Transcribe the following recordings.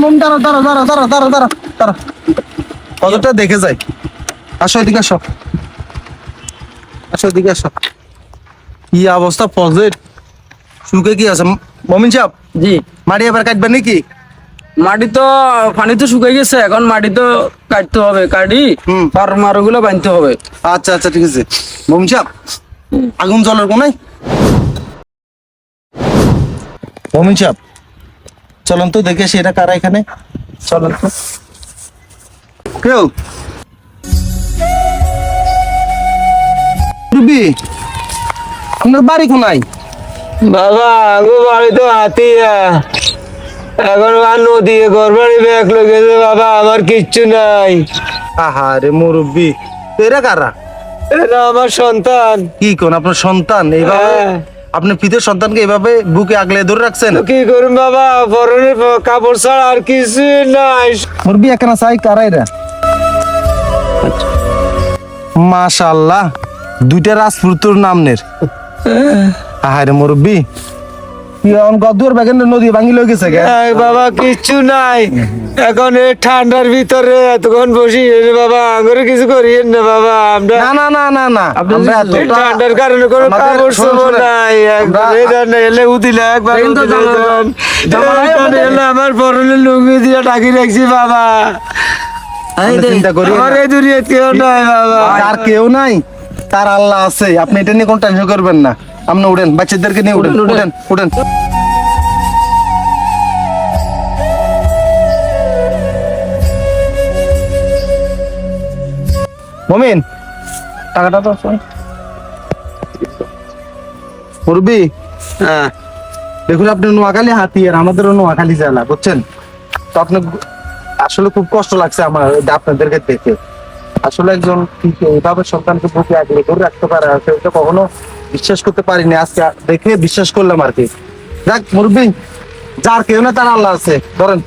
মম দাঁড়া দাঁড়া দাঁড়া দাঁড়া দাঁড়া দাঁড়া দাঁড়া কতটা দেখে যাই। আসো এদিকে আসো, আসো এদিকে আসো। কি অবস্থা পজেট শুকে কি আছে মমিন সাহেব? জি, মাটি এবার কাটবেন নাকি? মাটি তো পানি তো শুকিয়ে গেছে, এখন মাটি তো কাটতে হবে, কাটি ফার্মার গুলো বানতে হবে। আচ্ছা আচ্ছা ঠিক আছে। মমিন সাহেব আগুন জ্বলার কোনাই। মমিন সাহেব চলুন তো দেখে সেটা কারা এখানে, চলুন তো। কেউ রুবি আপনার বাড়ি কোনায়? বাবা আগো বাড়ি তো হাতিয়া, এখন আর নদী ঘর বাড়ি ব্যাগ লেগেছে বাবা, আমার কিচ্ছু নাই। আহারে মুরব্বি, এরা কারা? এটা আমার সন্তান। কি কোন আপনার সন্তান? এইভাবে হ্যাঁ। আপনার পিতার সন্তানকে এভাবে বুকে আগলে ধরে রাখছেন? তো কি করুন বাবা, পরনে কাপড় ছাড়া আর কিছু নাই। মুরব্বি একখানা চাই, কারা এরা? মাশাআল্লাহ, দুইটা রাজপুত্র নামনের। আহারে মুরব্বি, কি এখন গদুর বাগান নদী ভাঙি লয়ে গেছে গে? এই বাবা কিচ্ছু নাই, এখন এই ঠান্ডার ভিতরে এতক্ষণ বসি বাবা, আঙুরে কিছু করিয়েন না বাবা। আমরা না না না না না, আমরা এই এতটা ঠান্ডার কারণে কোনো আমাদের কাপড় শোনেন, চোপড় শোনেন। নাই, একবার এই ধান এলে উদিলে একবার এই তো উদিলে জামা- দেন। জামা নাই এই ধান আমাদের। এলে আমার পরনে লুঙ্গি দিয়ে ঢাকি রাখছি বাবা। আপনি চিন্তা করি আমার এই দুনিয়া কেউ নাই বাবা। তার কেউ নাই, তার আল্লাহ আছে। আপনি এটা নিয়ে কোনো টেনশন করবেন না। আপনি উঠেন, বাচ্চাদেরকে নিয়ে উঠেন উঠেন উঠেন। মমিন টাকাটা তো মুরব্বি, হ্যাঁ দেখুন আপনি নোয়াখালী হাতি আর আমাদেরও নোয়াখালী জেলা, বুঝছেন তো। আপনি আসলে খুব কষ্ট লাগছে আমার আপনাদেরকে দেখে। আসলে একজন এইভাবে সন্তানকে বুকে আগলে ধরে রাখতে পারে সেটা কখনো বিশ্বাস করতে পারিনি, আজকে দেখে বিশ্বাস করলাম আর কি। যাক মুরব্বি, যার কেউ না তার আল্লাহ আছে। ধরেন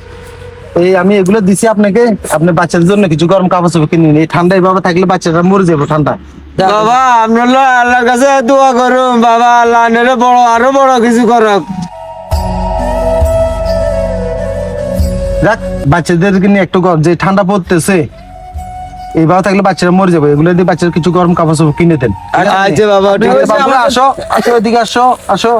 এই আমি এগুলো দিছি আপনাকে, আপনি বাচ্চাদের জন্য কিছু গরম কাপড় চোপড় কিনে নিন। এই ঠান্ডা এইভাবে থাকলে বাচ্চারা মরে যাবো ঠান্ডা। বাবা আপনারা আল্লাহর কাছে দোয়া করুন বাবা, আল্লাহ আনেলে বড় আরো বড় কিছু করুক। যাক বাচ্চাদেরকে নিয়ে একটু যে ঠান্ডা পড়তেছে, এইভাবে থাকলে বাচ্চারা মরে যাবে। এগুলো দিয়ে বাচ্চারা কিছু গরম কাপড় চোপড় কিনে দেন। আচ্ছা বাবা, ঠিক আছে। আসো আসো এদিকে আসো আসো।